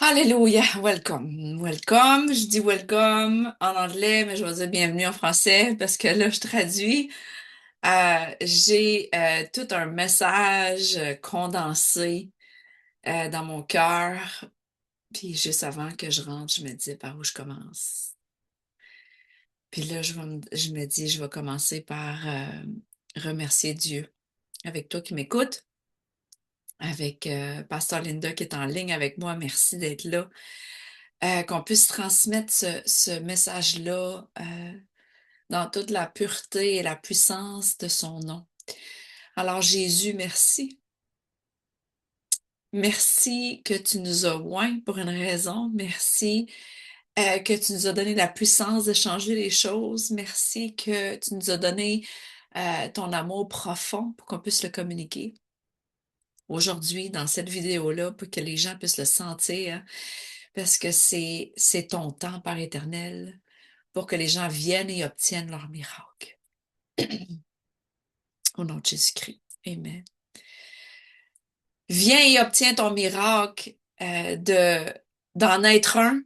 Alléluia, welcome, welcome. Je dis welcome en anglais, mais je vais dire bienvenue en français parce que là, je traduis. J'ai tout un message condensé dans mon cœur. Puis juste avant que je rentre, je me dis par où je commence. Puis là, je me dis, je vais commencer par remercier Dieu avec toi qui m'écoutes, avec Pasteur Linda qui est en ligne avec moi. Merci d'être là. Qu'on puisse transmettre ce message-là dans toute la pureté et la puissance de son nom. Alors Jésus, merci. Merci que tu nous as oints pour une raison. Merci que tu nous as donné la puissance de changer les choses. Merci que tu nous as donné ton amour profond pour qu'on puisse le communiquer aujourd'hui dans cette vidéo-là pour que les gens puissent le sentir, hein, parce que c'est ton temps, Père éternel, pour que les gens viennent et obtiennent leur miracle. Au nom de Jésus-Christ. Amen. Viens et obtiens ton miracle d'en être un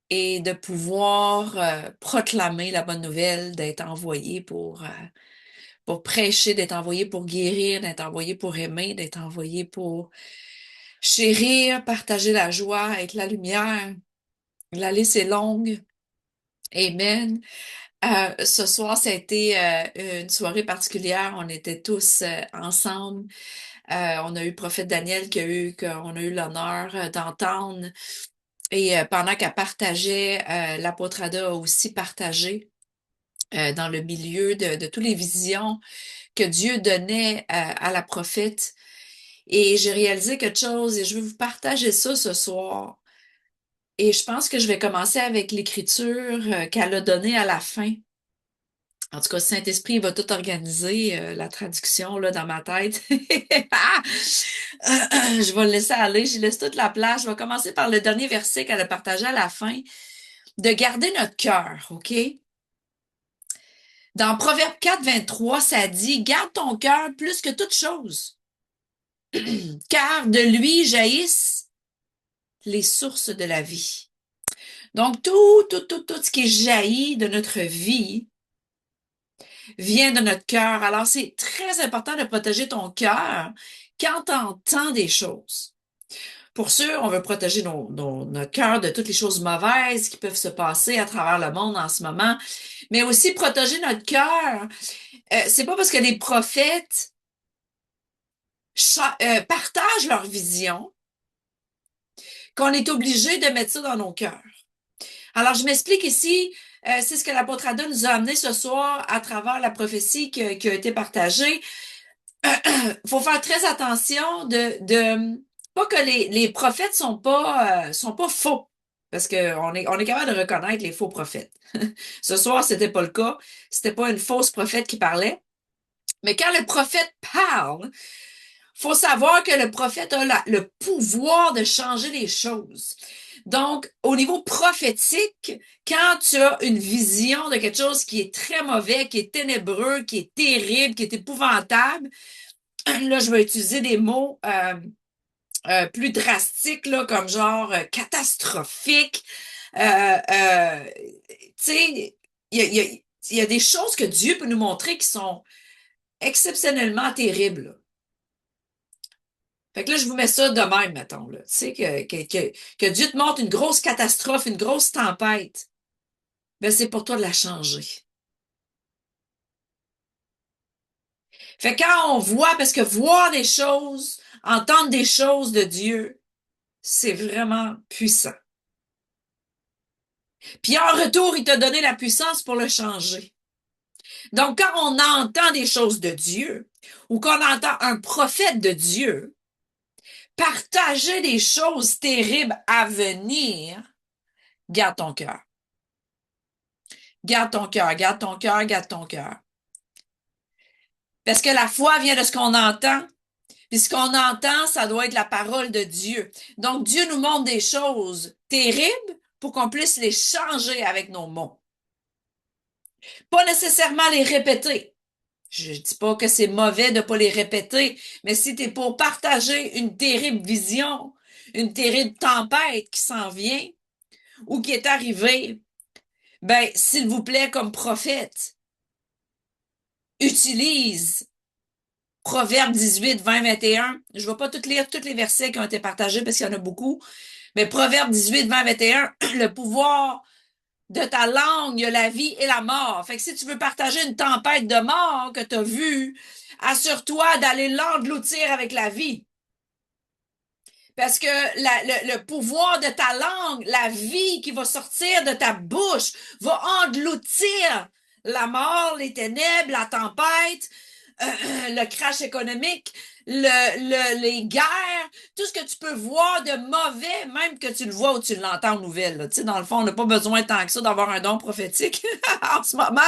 et de pouvoir proclamer la bonne nouvelle, d'être envoyé pour prêcher, d'être envoyé pour guérir, d'être envoyé pour aimer, d'être envoyé pour chérir, partager la joie, être la lumière. La liste est longue. Amen. Ce soir, ça a été une soirée particulière. On était tous ensemble. On a eu Prophète Daniel qu'on a eu l'honneur d'entendre. Et pendant qu'elle partageait, l'apôtre Ada a aussi partagé dans le milieu de toutes les visions que Dieu donnait à la prophète. Et j'ai réalisé quelque chose et je vais vous partager ça ce soir. Et je pense que je vais commencer avec l'écriture qu'elle a donnée à la fin. En tout cas, Saint-Esprit va tout organiser, la traduction là, dans ma tête. Je vais le laisser aller, j'y laisse toute la place. Je vais commencer par le dernier verset qu'elle a partagé à la fin, de garder notre cœur, OK? Dans Proverbe 4, 23, ça dit, garde ton cœur plus que toute chose, car de lui jaillissent les sources de la vie. Donc, tout ce qui jaillit de notre vie vient de notre cœur. Alors, c'est très important de protéger ton cœur quand tu entends des choses. Pour sûr, on veut protéger notre cœur de toutes les choses mauvaises qui peuvent se passer à travers le monde en ce moment, mais aussi protéger notre cœur. C'est pas parce que les prophètes partagent leur vision qu'on est obligé de mettre ça dans nos cœurs. Alors, je m'explique ici. C'est ce que l'apôtre Ada nous a amené ce soir à travers la prophétie qui a été partagée. Faut faire très attention de pas que les prophètes sont pas faux, parce que on est capable de reconnaître les faux prophètes. Ce soir, c'était pas le cas, c'était pas une fausse prophète qui parlait, mais quand le prophète parle, faut savoir que le prophète a le pouvoir de changer les choses. Donc, au niveau prophétique, quand tu as une vision de quelque chose qui est très mauvais, qui est ténébreux, qui est terrible, qui est épouvantable, là, je vais utiliser des mots plus drastiques, là, comme genre catastrophique. Tu sais, il y a des choses que Dieu peut nous montrer qui sont exceptionnellement terribles. Fait que là, je vous mets ça de même, mettons, là. Tu sais, que Dieu te montre une grosse catastrophe, une grosse tempête. Ben, c'est pour toi de la changer. Fait que quand on voit, parce que voir des choses, entendre des choses de Dieu, c'est vraiment puissant. Puis en retour, il t'a donné la puissance pour le changer. Donc, quand on entend des choses de Dieu, ou qu'on entend un prophète de Dieu partager des choses terribles à venir, garde ton cœur. Garde ton cœur, garde ton cœur, garde ton cœur. Parce que la foi vient de ce qu'on entend, puis ce qu'on entend, ça doit être la parole de Dieu. Donc, Dieu nous montre des choses terribles pour qu'on puisse les changer avec nos mots. Pas nécessairement les répéter. Je dis pas que c'est mauvais de pas les répéter, mais si tu es pour partager une terrible vision, une terrible tempête qui s'en vient ou qui est arrivée, ben, s'il vous plaît, comme prophète, utilise Proverbe 18, 20, 21. Je ne vais pas tout lire tous les versets qui ont été partagés parce qu'il y en a beaucoup, mais Proverbe 18, 20, 21, le pouvoir de ta langue, il y a la vie et la mort. Fait que si tu veux partager une tempête de mort que tu as vue, assure-toi d'aller l'engloutir avec la vie. Parce que le pouvoir de ta langue, la vie qui va sortir de ta bouche, va engloutir la mort, les ténèbres, la tempête, le crash économique, les guerres, tout ce que tu peux voir de mauvais, même que tu le vois ou tu l'entends en nouvelles. Là. Tu sais, dans le fond, on n'a pas besoin tant que ça d'avoir un don prophétique en ce moment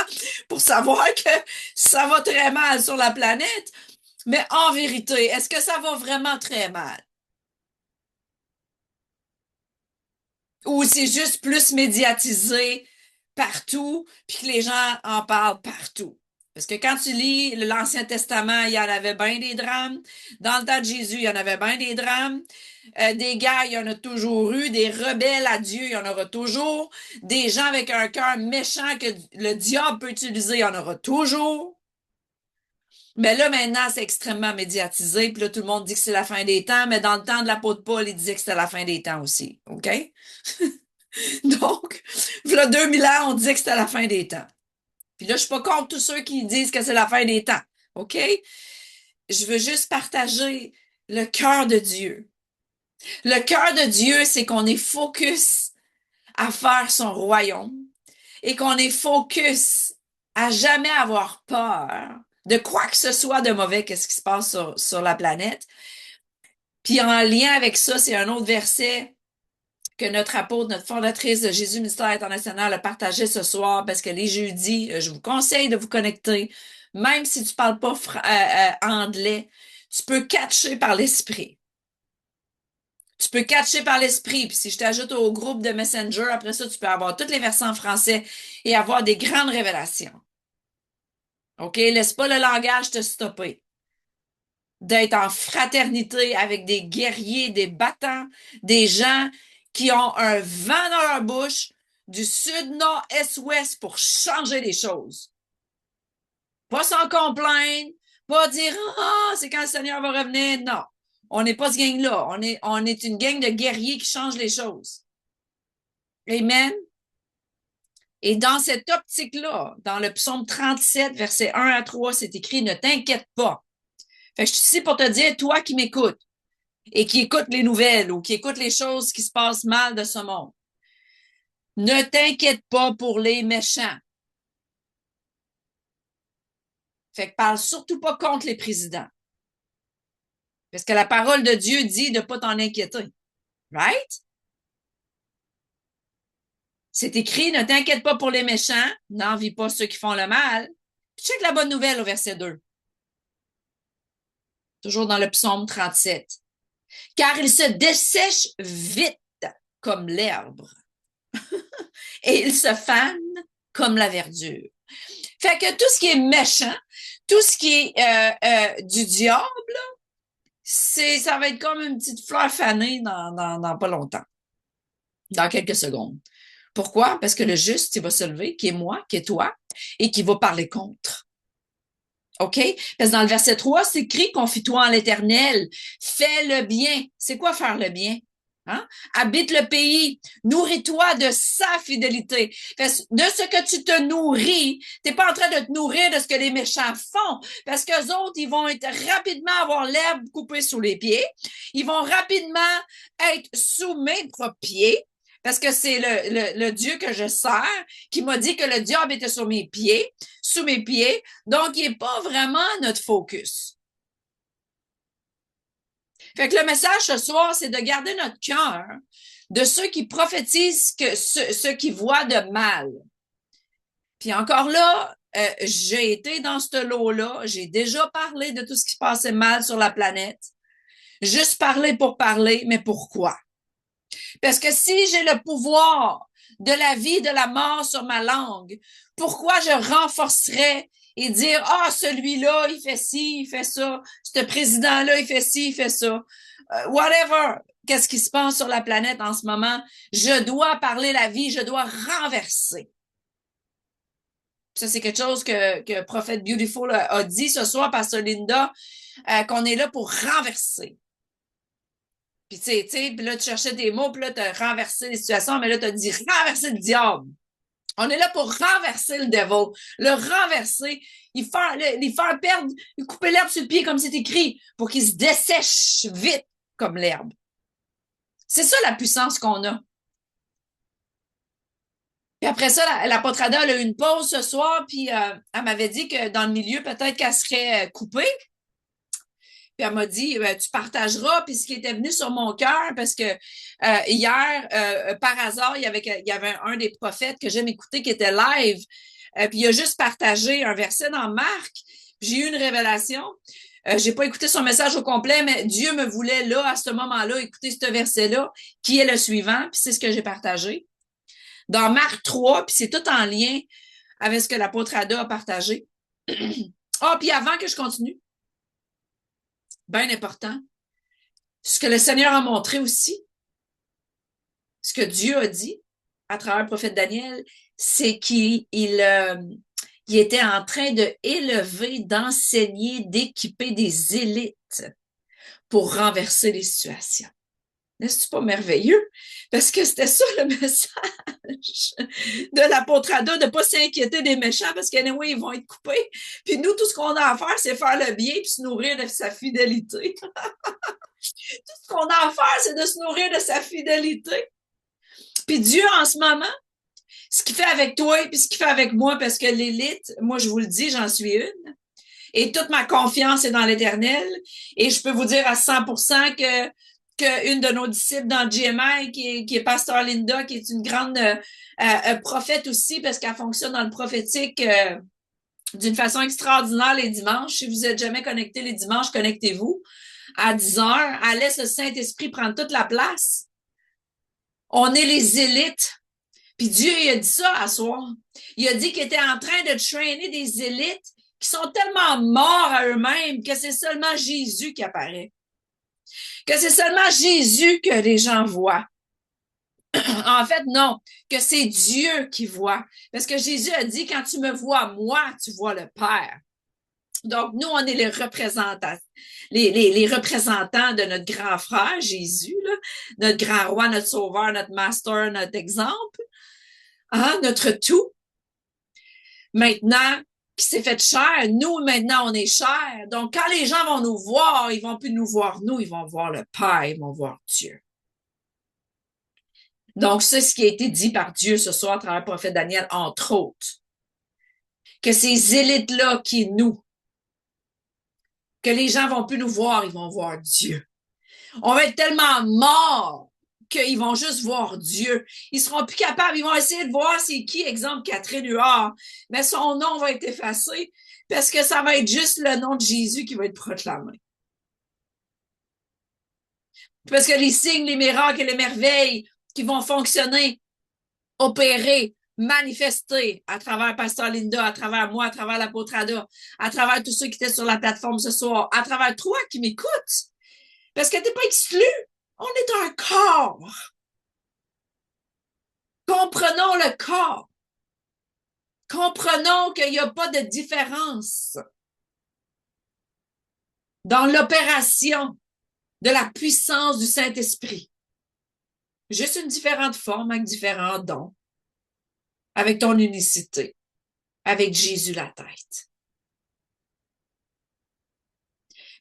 pour savoir que ça va très mal sur la planète. Mais en vérité, est-ce que ça va vraiment très mal? Ou c'est juste plus médiatisé partout, puis que les gens en parlent partout. Parce que quand tu lis l'Ancien Testament, il y en avait bien des drames. Dans le temps de Jésus, il y en avait bien des drames. Des guerres, il y en a toujours eu. Des rebelles à Dieu, il y en aura toujours. Des gens avec un cœur méchant que le diable peut utiliser, il y en aura toujours. Mais là, maintenant, c'est extrêmement médiatisé. Puis là, tout le monde dit que c'est la fin des temps. Mais dans le temps de l'apôtre Paul, il disait que c'était la fin des temps aussi. OK? Donc, là, 2000 ans, on disait que c'était la fin des temps. Puis là, je suis pas contre tous ceux qui disent que c'est la fin des temps. OK? Je veux juste partager le cœur de Dieu. Le cœur de Dieu, c'est qu'on est focus à faire son royaume et qu'on est focus à jamais avoir peur de quoi que ce soit de mauvais, qu'est-ce qui se passe sur la planète. Puis en lien avec ça, c'est un autre verset que notre apôtre, notre fondatrice de Jésus Ministère International a partagé ce soir parce que les jeudis, je vous conseille de vous connecter, même si tu parles pas anglais, tu peux catcher par l'esprit. Tu peux catcher par l'esprit. Puis si je t'ajoute au groupe de Messenger, après ça, tu peux avoir toutes les versets en français et avoir des grandes révélations. OK? Laisse pas le langage te stopper. D'être en fraternité avec des guerriers, des battants, des gens qui ont un vent dans leur bouche du sud, nord, est, ouest pour changer les choses. Pas s'en complaindre, pas dire ah, c'est quand le Seigneur va revenir. Non. On n'est pas ce gang-là. On est une gang de guerriers qui changent les choses. Amen. Et dans cette optique-là, dans le psaume 37, versets 1 à 3, c'est écrit ne t'inquiète pas. Fait que je suis ici pour te dire, toi qui m'écoutes, et qui écoute les nouvelles ou qui écoute les choses qui se passent mal de ce monde. Ne t'inquiète pas pour les méchants. Fait que parle surtout pas contre les présidents. Parce que la parole de Dieu dit de pas t'en inquiéter. Right? C'est écrit, ne t'inquiète pas pour les méchants, n'envie pas ceux qui font le mal. Puis check la bonne nouvelle au verset 2. Toujours dans le psaume 37. Car ils se dessèchent vite comme l'herbe et ils se fanent comme la verdure. Fait que tout ce qui est méchant, tout ce qui est du diable, ça va être comme une petite fleur fanée dans pas longtemps, dans quelques secondes. Pourquoi? Parce que le juste, il va se lever, qui est moi, qui est toi, et qui va parler contre. OK? Parce que dans le verset 3, c'est écrit, confie-toi en l'Éternel, fais le bien. C'est quoi faire le bien? Hein? Habite le pays, nourris-toi de sa fidélité. De ce que tu te nourris, t'es pas en train de te nourrir de ce que les méchants font, parce qu'eux autres, ils vont être rapidement avoir l'herbe coupée sous les pieds, ils vont rapidement être sous mes propres pieds, parce que c'est le Dieu que je sers qui m'a dit que le diable était sous mes pieds, donc il n'est pas vraiment notre focus. Fait que le message ce soir, c'est de garder notre cœur de ceux qui prophétisent que ceux qui voient de mal. Puis encore là, j'ai été dans ce lot-là, j'ai déjà parlé de tout ce qui se passait mal sur la planète. Juste parler pour parler, mais pourquoi? Parce que si j'ai le pouvoir de la vie et de la mort sur ma langue, pourquoi je renforcerais et dire, ah, celui-là, il fait ci, il fait ça, ce président-là, il fait ci, il fait ça, whatever. qu'est-ce qui se passe sur la planète en ce moment. Je dois parler la vie, je dois renverser. Ça, c'est quelque chose que Prophète Beautiful a dit ce soir, Pasteur Linda, qu'on est là pour renverser. Puis tu sais, puis là, tu cherchais des mots, puis là, tu as renversé les situations, mais là, tu as dit renverser le diable. On est là pour renverser le devil, le renverser, les faire perdre, couper l'herbe sur le pied comme c'est écrit, pour qu'il se dessèche vite comme l'herbe. C'est ça la puissance qu'on a. Puis après ça, l'apôtre Ada, elle a eu une pause ce soir, puis elle m'avait dit que dans le milieu, peut-être qu'elle serait coupée. Puis elle m'a dit, tu partageras, puis ce qui était venu sur mon cœur, parce que hier, par hasard, il y avait un des prophètes que j'aime écouter qui était live, puis il a juste partagé un verset dans Marc. J'ai eu une révélation. J'ai pas écouté son message au complet, mais Dieu me voulait là, à ce moment-là, écouter ce verset-là, qui est le suivant, puis c'est ce que j'ai partagé. Dans Marc 3, puis c'est tout en lien avec ce que l'apôtre Ada a partagé. Ah, puis avant que je continue, bien important, ce que le Seigneur a montré aussi, ce que Dieu a dit à travers le prophète Daniel, c'est qu'il était en train de élever, d'enseigner, d'équiper des élites pour renverser les situations. N'est-ce pas merveilleux? Parce que c'était ça le message de l'apôtre Ada, de ne pas s'inquiéter des méchants parce qu'anyway, ils vont être coupés. Puis nous, tout ce qu'on a à faire, c'est faire le bien et se nourrir de sa fidélité. Tout ce qu'on a à faire, c'est de se nourrir de sa fidélité. Puis Dieu, en ce moment, ce qu'il fait avec toi et puis ce qu'il fait avec moi, parce que l'élite, moi, je vous le dis, j'en suis une. Et toute ma confiance est dans l'Éternel. Et je peux vous dire à 100% qu'une de nos disciples dans GMI, qui est Pasteur Linda, qui est une grande prophète aussi, parce qu'elle fonctionne dans le prophétique d'une façon extraordinaire les dimanches. Si vous n'êtes jamais connecté les dimanches, connectez-vous. À 10 heures, elle laisse le Saint-Esprit prendre toute la place. On est les élites. Puis Dieu, il a dit ça à soir. Il a dit qu'il était en train de traîner des élites qui sont tellement morts à eux-mêmes que c'est seulement Jésus qui apparaît. Que c'est seulement Jésus que les gens voient. En fait, non, que c'est Dieu qui voit. Parce que Jésus a dit, quand tu me vois, moi, tu vois le Père. Donc, nous, on est les représentants, les représentants de notre grand frère, Jésus, là, notre grand roi, notre sauveur, notre master, notre exemple, hein, notre tout. Maintenant, qui s'est fait chair, nous, maintenant, on est chair. Donc, quand les gens vont nous voir, ils vont plus nous voir nous, ils vont voir le Père, ils vont voir Dieu. Donc, c'est ce qui a été dit par Dieu ce soir à travers le prophète Daniel, entre autres. Que ces élites-là qui nous, que les gens vont plus nous voir, ils vont voir Dieu. On va être tellement morts qu'ils vont juste voir Dieu. Ils seront plus capables, ils vont essayer de voir c'est qui, exemple Catherine Huard, mais son nom va être effacé parce que ça va être juste le nom de Jésus qui va être proclamé. Parce que les signes, les miracles et les merveilles qui vont fonctionner, opérer, manifester à travers Pasteur Linda, à travers moi, à travers l'apôtre Ada, à travers tous ceux qui étaient sur la plateforme ce soir, à travers toi qui m'écoutes. Parce que t'es pas exclu. On est un corps. Comprenons le corps. Comprenons qu'il n'y a pas de différence dans l'opération de la puissance du Saint-Esprit. Juste une différente forme avec différents dons, avec ton unicité, avec Jésus la tête.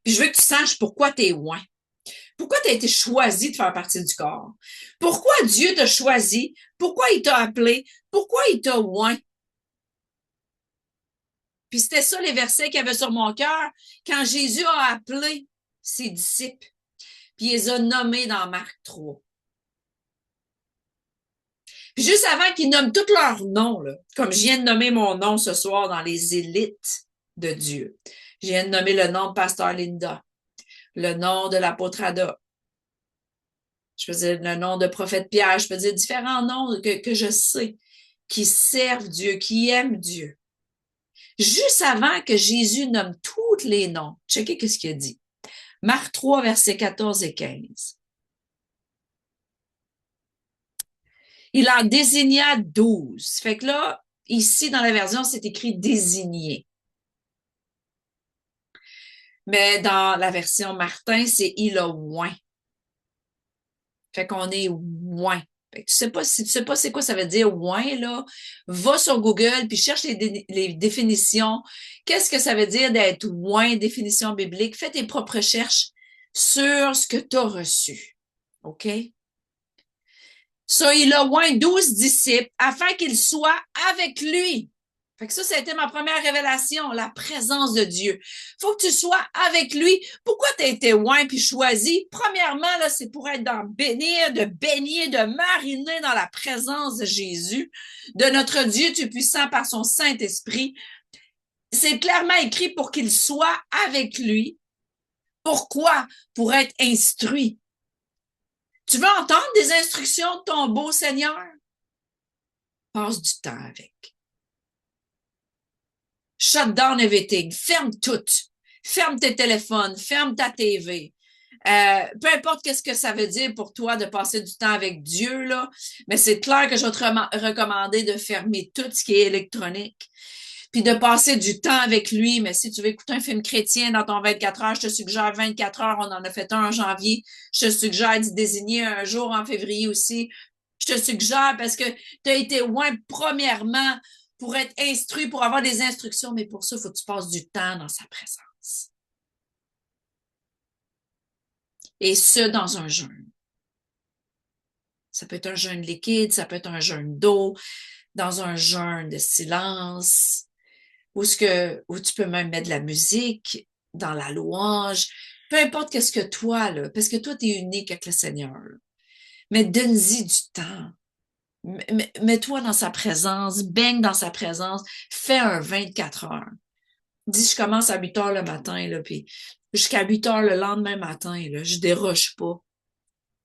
Puis je veux que tu saches pourquoi tu es loin. Pourquoi tu as été choisi de faire partie du corps? Pourquoi Dieu t'a choisi? Pourquoi il t'a appelé? Pourquoi il t'a oint? Puis c'était ça les versets qu'il y avait sur mon cœur quand Jésus a appelé ses disciples. Puis il les a nommés dans Marc 3. Puis juste avant qu'ils nomment tous leurs noms, là, comme je viens de nommer mon nom ce soir dans les élites de Dieu. Je viens de nommer le nom de Pasteur Linda, le nom de l'apôtre Ada. Je peux dire le nom de prophète Pierre. Je peux dire différents noms que je sais qui servent Dieu, qui aiment Dieu. Juste avant que Jésus nomme tous les noms, checkez ce qu'il a dit. Marc 3, versets 14 et 15. Il en désigna 12. Fait que là, ici, dans la version, c'est écrit désigné. Mais dans la version Martin, c'est il a oint. Fait qu'on est oint. Fait que si tu sais pas c'est quoi ça veut dire oint, là, va sur Google puis cherche les définitions. Qu'est-ce que ça veut dire d'être oint, définition biblique? Fais tes propres recherches sur ce que tu as reçu. OK? Ça, il a oint 12 disciples afin qu'ils soient avec lui. Fait que ça a été ma première révélation, la présence de Dieu. Faut que tu sois avec lui. Pourquoi tu as été oint puis choisi? Premièrement, là, c'est pour être dans bénir, de baigner, de mariner dans la présence de Jésus, de notre Dieu Tout-Puissant par son Saint-Esprit. C'est clairement écrit pour qu'il soit avec lui. Pourquoi? Pour être instruit. Tu veux entendre des instructions de ton beau Seigneur? Passe du temps avec. Shut down everything. Ferme tout. Ferme tes téléphones. Ferme ta TV. Peu importe qu'est-ce que ça veut dire pour toi de passer du temps avec Dieu, là, mais c'est clair que je vais te recommander de fermer tout ce qui est électronique, puis de passer du temps avec lui. Mais si tu veux écouter un film chrétien dans ton 24 heures, je te suggère 24 heures. On en a fait un en janvier. Je te suggère d'y désigner un jour en février aussi. Je te suggère parce que tu as été loin, premièrement, pour être instruit, pour avoir des instructions, mais pour ça, il faut que tu passes du temps dans sa présence. Et ce, dans un jeûne. Ça peut être un jeûne liquide, ça peut être un jeûne d'eau, dans un jeûne de silence, où tu peux même mettre de la musique, dans la louange, peu importe qu'est-ce que toi, là, parce que toi, tu es unique avec le Seigneur. Mais donne-y du temps. Mets-toi dans sa présence, baigne dans sa présence, fais un 24 heures. Dis, je commence à 8 heures le matin, là, puis jusqu'à 8 heures le lendemain matin, là, je déroche pas.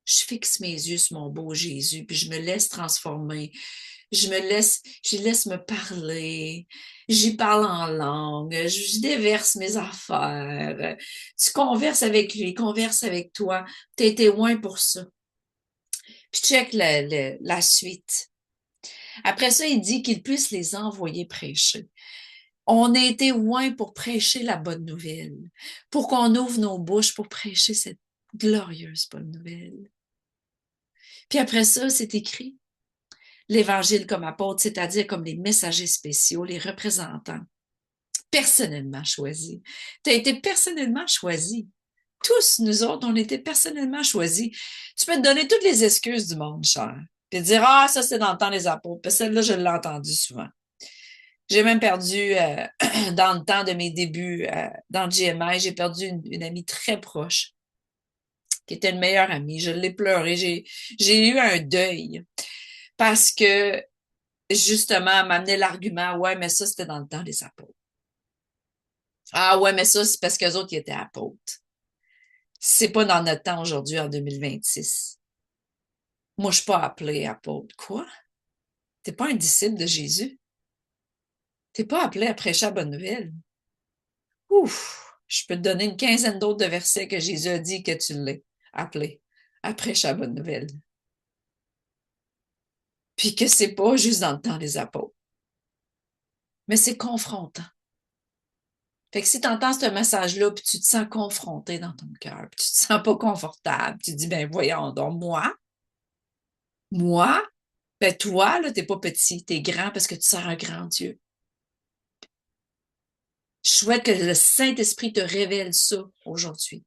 Je fixe mes yeux sur mon beau Jésus, puis je me laisse transformer. Je laisse me parler. J'y parle en langue. Je déverse mes affaires. Tu converses avec lui, converse avec toi. T'es témoin pour ça. Puis check la suite. Après ça, il dit qu'il puisse les envoyer prêcher. On a été loin pour prêcher la bonne nouvelle, pour qu'on ouvre nos bouches pour prêcher cette glorieuse bonne nouvelle. Puis après ça, c'est écrit l'Évangile comme apôtre, c'est-à-dire comme les messagers spéciaux, les représentants, personnellement choisis. Tu as été personnellement choisi. Tous, nous autres, on a été personnellement choisis. Tu peux te donner toutes les excuses du monde, cher. Puis dire, ah, ça, c'est dans le temps des apôtres. Puis celle-là, je l'ai entendu souvent. J'ai même perdu, dans le temps de mes débuts dans GMI, j'ai perdu une amie très proche, qui était une meilleure amie. Je l'ai pleuré. J'ai eu un deuil parce que, justement, elle m'amenait l'argument, ouais, mais ça, c'était dans le temps des apôtres. Ah ouais, mais ça, c'est parce qu'eux autres, ils étaient apôtres. C'est pas dans notre temps aujourd'hui, en 2026. Moi, je suis pas appelée apôtre. Quoi? T'es pas un disciple de Jésus? T'es pas appelé à prêcher la bonne nouvelle? Ouf! Je peux te donner une quinzaine d'autres de versets que Jésus a dit que tu l'es appelé à prêcher la bonne nouvelle. Puis que c'est pas juste dans le temps des apôtres. Mais c'est confrontant. Fait que si tu entends ce message-là, puis tu te sens confronté dans ton cœur, puis tu te sens pas confortable, tu te dis, ben voyons donc, moi, ben toi, là, t'es pas petit, t'es grand parce que tu sers un grand Dieu. Je souhaite que le Saint-Esprit te révèle ça aujourd'hui.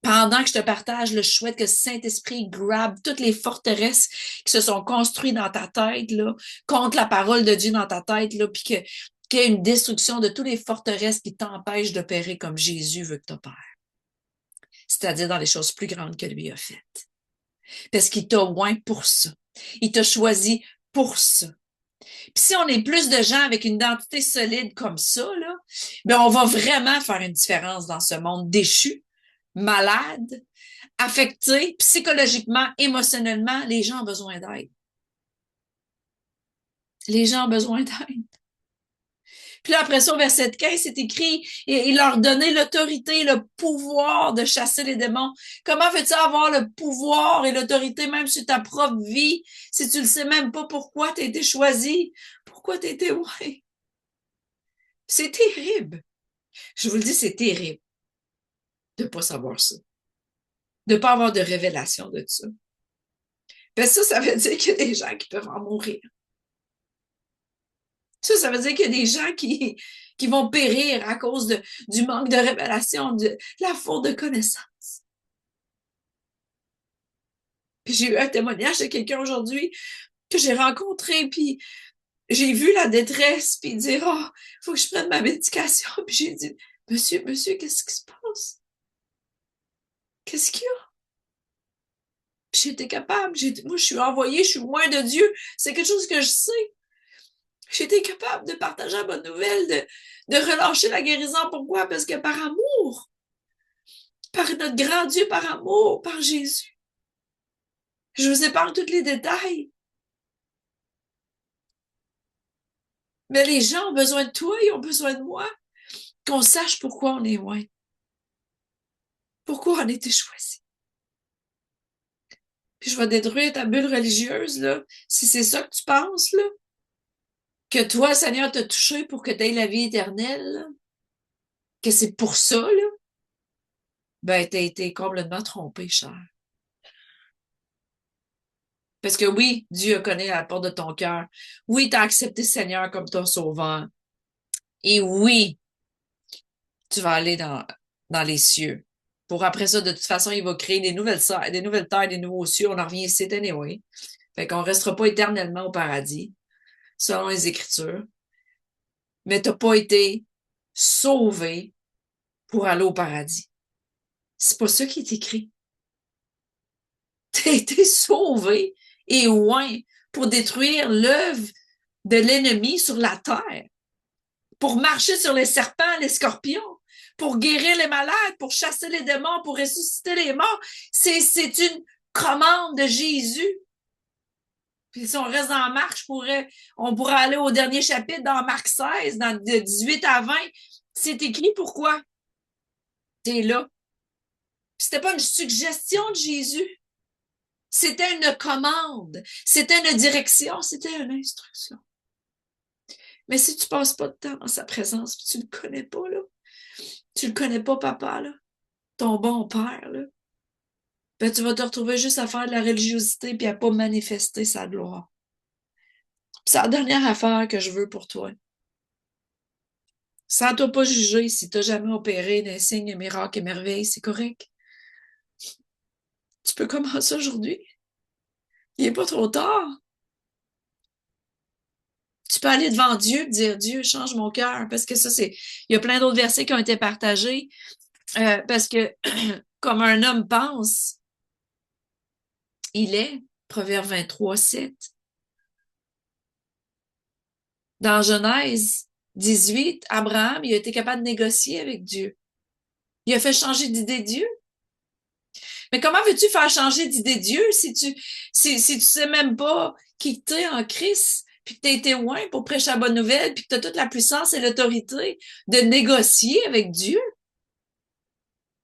Pendant que je te partage, je souhaite que le Saint-Esprit grabe toutes les forteresses qui se sont construites dans ta tête, là, contre la parole de Dieu dans ta tête, là, puis qu'il y ait une destruction de toutes les forteresses qui t'empêchent d'opérer comme Jésus veut que tu opères. C'est-à-dire dans les choses plus grandes que lui a faites. Parce qu'il t'a oint pour ça. Il t'a choisi pour ça. Puis si on est plus de gens avec une identité solide comme ça, là, ben on va vraiment faire une différence dans ce monde déchu, malade, affecté, psychologiquement, émotionnellement. Les gens ont besoin d'aide. Les gens ont besoin d'aide. Puis là, après ça, au verset 15, c'est écrit, et il leur donnait l'autorité, le pouvoir de chasser les démons. Comment veux-tu avoir le pouvoir et l'autorité même sur ta propre vie si tu ne sais même pas pourquoi tu as été choisi, pourquoi tu as été ouais? C'est terrible. Je vous le dis, c'est terrible de ne pas savoir ça, de ne pas avoir de révélation de ça. Parce que ça veut dire qu'il y a des gens qui peuvent en mourir. Ça veut dire qu'il y a des gens qui vont périr à cause du manque de révélation, de la faute de connaissance. Puis j'ai eu un témoignage de quelqu'un aujourd'hui que j'ai rencontré, puis j'ai vu la détresse, puis dire, oh, faut que je prenne ma médication. Puis j'ai dit, monsieur, qu'est-ce qui se passe? Qu'est-ce qu'il y a? Puis j'étais capable, moi je suis envoyée, je suis loin de Dieu. C'est quelque chose que je sais. J'étais capable de partager la bonne nouvelle, de relâcher la guérison. Pourquoi? Parce que par amour, par notre grand Dieu, par amour, par Jésus. Je vous épargne tous les détails. Mais les gens ont besoin de toi, ils ont besoin de moi. Qu'on sache pourquoi on est loin. Pourquoi on a été choisi. Puis je vais détruire ta bulle religieuse, là. Si c'est ça que tu penses, là. Que toi, Seigneur, t'a touché pour que tu aies la vie éternelle, là. Que c'est pour ça, là. Ben, t'as été complètement trompé, cher. Parce que oui, Dieu connaît la porte de ton cœur. Oui, tu as accepté Seigneur comme ton sauveur. Et oui, tu vas aller dans les cieux. Pour après ça, de toute façon, il va créer des nouvelles terres, des nouveaux cieux. On en revient ici, anyway. Fait qu'on restera pas éternellement au paradis, selon les Écritures. Mais t'as pas été sauvé pour aller au paradis. C'est pas ça qui est écrit. T'as été sauvé et oint pour détruire l'œuvre de l'ennemi sur la terre, pour marcher sur les serpents, les scorpions, pour guérir les malades, pour chasser les démons, pour ressusciter les morts. C'est une commande de Jésus. Puis si on reste dans Marc, on pourrait aller au dernier chapitre dans Marc 16, de 18 à 20. C'est écrit pourquoi t'es là. C'était pas une suggestion de Jésus. C'était une commande. C'était une direction. C'était une instruction. Mais si tu passes pas de temps dans sa présence, puis tu le connais pas, là, tu le connais pas, papa, là, ton bon père, là, ben, tu vas te retrouver juste à faire de la religiosité puis à pas manifester sa gloire. C'est la dernière affaire que je veux pour toi. Sans toi pas juger, si t'as jamais opéré des signes, miracles et merveilles, c'est correct. Tu peux commencer aujourd'hui. Il n'est pas trop tard. Tu peux aller devant Dieu et dire, Dieu, change mon cœur. Parce que ça, il y a plein d'autres versets qui ont été partagés. Parce que, comme un homme pense, il est. Proverbe 23, 7. Dans Genèse 18, Abraham, il a été capable de négocier avec Dieu. Il a fait changer d'idée Dieu. Mais comment veux-tu faire changer d'idée Dieu si tu sais même pas qui t'es en Christ, puis que tu es témoin pour prêcher la bonne nouvelle, puis que tu as toute la puissance et l'autorité de négocier avec Dieu?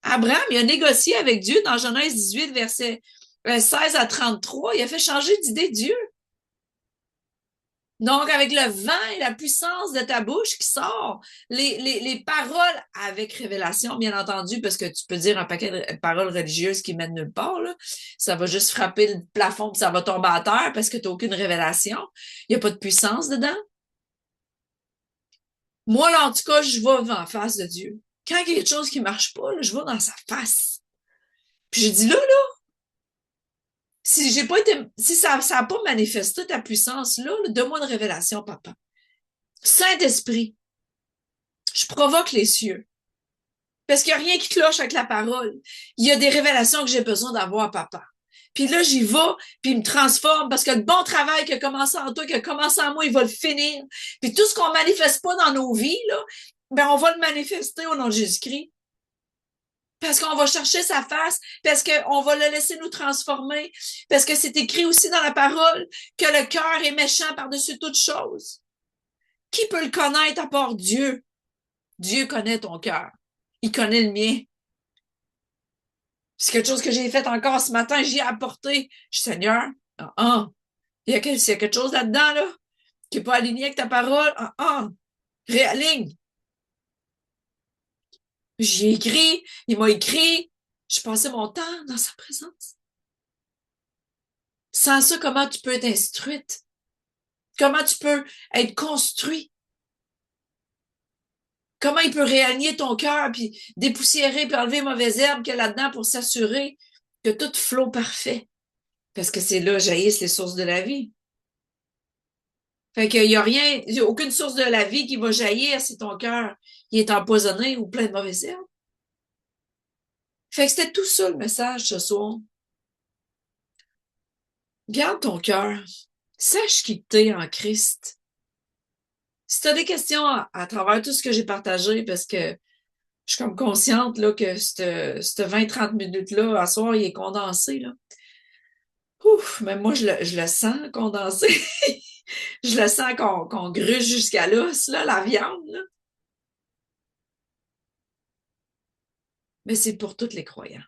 Abraham, il a négocié avec Dieu dans Genèse 18, verset 16 à 33. Il a fait changer d'idée Dieu. Donc, avec le vent et la puissance de ta bouche qui sort, les paroles avec révélation, bien entendu, parce que tu peux dire un paquet de paroles religieuses qui mènent nulle part, là. Ça va juste frapper le plafond puis ça va tomber à terre parce que tu n'as aucune révélation. Il n'y a pas de puissance dedans. Moi, là, en tout cas, je vais en face de Dieu. Quand il y a quelque chose qui ne marche pas, là, je vais dans sa face. Puis je dis là, si ça n'a pas manifesté ta puissance, là, donne-moi une révélation, papa. Saint-Esprit, je provoque les cieux. Parce qu'il n'y a rien qui cloche avec la parole. Il y a des révélations que j'ai besoin d'avoir, papa. Puis là, j'y vais, puis il me transforme, parce que le bon travail qui a commencé en toi, qui a commencé en moi, il va le finir. Puis tout ce qu'on manifeste pas dans nos vies, là, ben on va le manifester au nom de Jésus-Christ. Parce qu'on va chercher sa face, parce qu'on va le laisser nous transformer, parce que c'est écrit aussi dans la parole que le cœur est méchant par-dessus toute chose. Qui peut le connaître à part Dieu? Dieu connaît ton cœur. Il connaît le mien. C'est quelque chose que j'ai fait encore ce matin, j'y ai apporté. Je dis, Seigneur, s'il y a quelque chose là-dedans, là, qui n'est pas aligné avec ta parole, réaligne. J'y ai écrit, il m'a écrit, je passais mon temps dans sa présence. Sans ça, comment tu peux être instruite? Comment tu peux être construit? Comment il peut réaligner ton cœur, puis dépoussiérer, puis enlever les mauvaises herbes qu'il y a là-dedans pour s'assurer que tout flot parfait? Parce que c'est là jaillissent les sources de la vie. Fait qu'il y a rien, il y a aucune source de la vie qui va jaillir si ton cœur il est empoisonné ou plein de mauvaises herbes. Fait que c'était tout ça le message ce soir. Garde ton cœur. Sache qui t'es en Christ. Si tu as des questions à travers tout ce que j'ai partagé, parce que je suis comme consciente là, que cette 20-30 minutes-là, à soir, il est condensé. Là. Ouf, mais moi, je le sens condensé. Je le sens qu'on gruge jusqu'à l'os, là, la viande. Là. Mais c'est pour tous les croyants.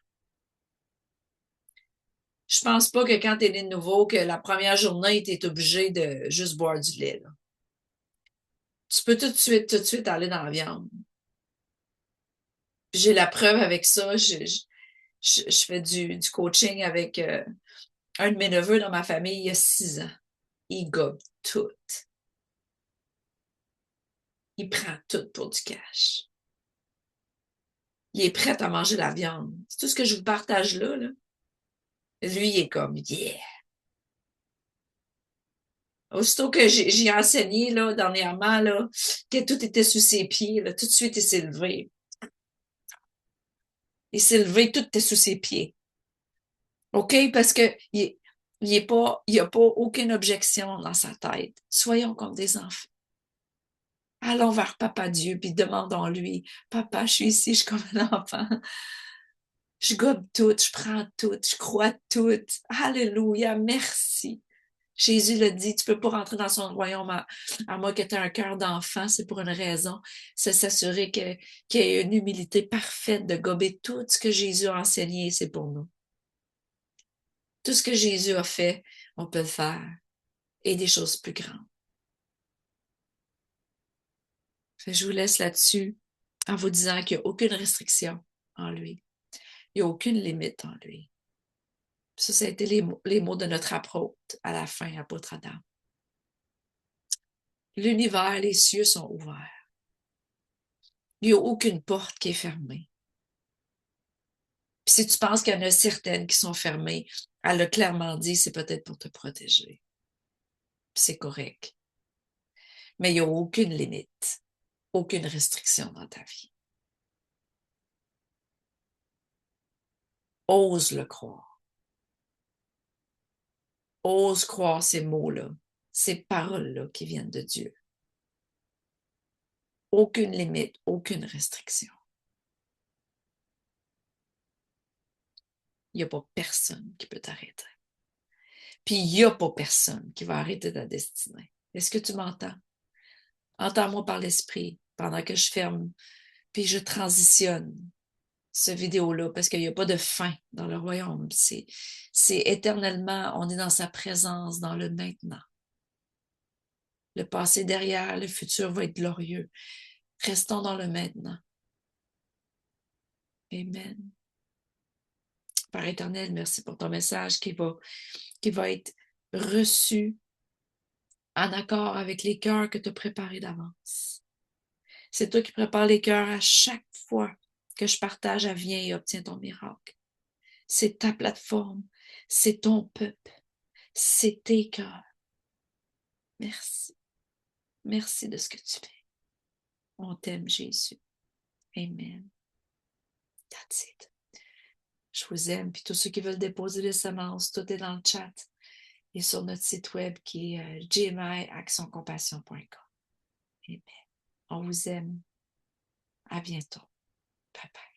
Je pense pas que quand tu es né de nouveau, que la première journée, tu es obligé de juste boire du lait. Là. Tu peux tout de suite aller dans la viande. J'ai la preuve avec ça. Je fais du coaching avec un de mes neveux dans ma famille il y a 6 ans. Il gobe tout. Il prend tout pour du cash. Il est prêt à manger la viande. C'est tout ce que je vous partage là. Là. Lui, il est comme, yeah. Aussitôt que j'ai enseigné, là, dernièrement, là, que tout était sous ses pieds, là, tout de suite, il s'est levé. Il s'est levé, tout était sous ses pieds. OK? Parce que il a pas aucune objection dans sa tête. Soyons comme des enfants. Allons vers Papa Dieu, puis demandons-lui, Papa, je suis ici, je suis comme un enfant. Je gobe tout, je prends tout, je crois tout. Alléluia, merci. Jésus l'a dit, tu peux pas rentrer dans son royaume à moins que tu aies un cœur d'enfant, c'est pour une raison. C'est s'assurer qu'il y ait une humilité parfaite de gober tout ce que Jésus a enseigné, c'est pour nous. Tout ce que Jésus a fait, on peut le faire. Et des choses plus grandes. Je vous laisse là-dessus en vous disant qu'il n'y a aucune restriction en lui. Il n'y a aucune limite en lui. Ça a été les mots de notre apôtre à la fin, apôtre Adam. L'univers, les cieux sont ouverts. Il n'y a aucune porte qui est fermée. Puis si tu penses qu'il y en a certaines qui sont fermées, elle l'a clairement dit, c'est peut-être pour te protéger. Puis c'est correct. Mais il n'y a aucune limite, aucune restriction dans ta vie. Ose le croire. Ose croire ces mots-là, ces paroles-là qui viennent de Dieu. Aucune limite, aucune restriction. Il n'y a pas personne qui peut t'arrêter. Puis il n'y a pas personne qui va arrêter ta destinée. Est-ce que tu m'entends? Entends-moi par l'esprit pendant que je ferme, puis je transitionne ce vidéo-là, parce qu'il n'y a pas de fin dans le royaume. C'est éternellement, on est dans sa présence, dans le maintenant. Le passé derrière, le futur va être glorieux. Restons dans le maintenant. Amen. Père éternel, merci pour ton message qui va être reçu en accord avec les cœurs que tu as préparés d'avance. C'est toi qui prépares les cœurs à chaque fois que je partage à Viens et obtiens ton miracle. C'est ta plateforme, c'est ton peuple, c'est tes cœurs. Merci. Merci de ce que tu fais. On t'aime, Jésus. Amen. That's it. Je vous aime. Puis tous ceux qui veulent déposer des semences, tout est dans le chat et sur notre site web qui est gmiactioncompassion.com. Amen. On vous aime. À bientôt. Bye bye.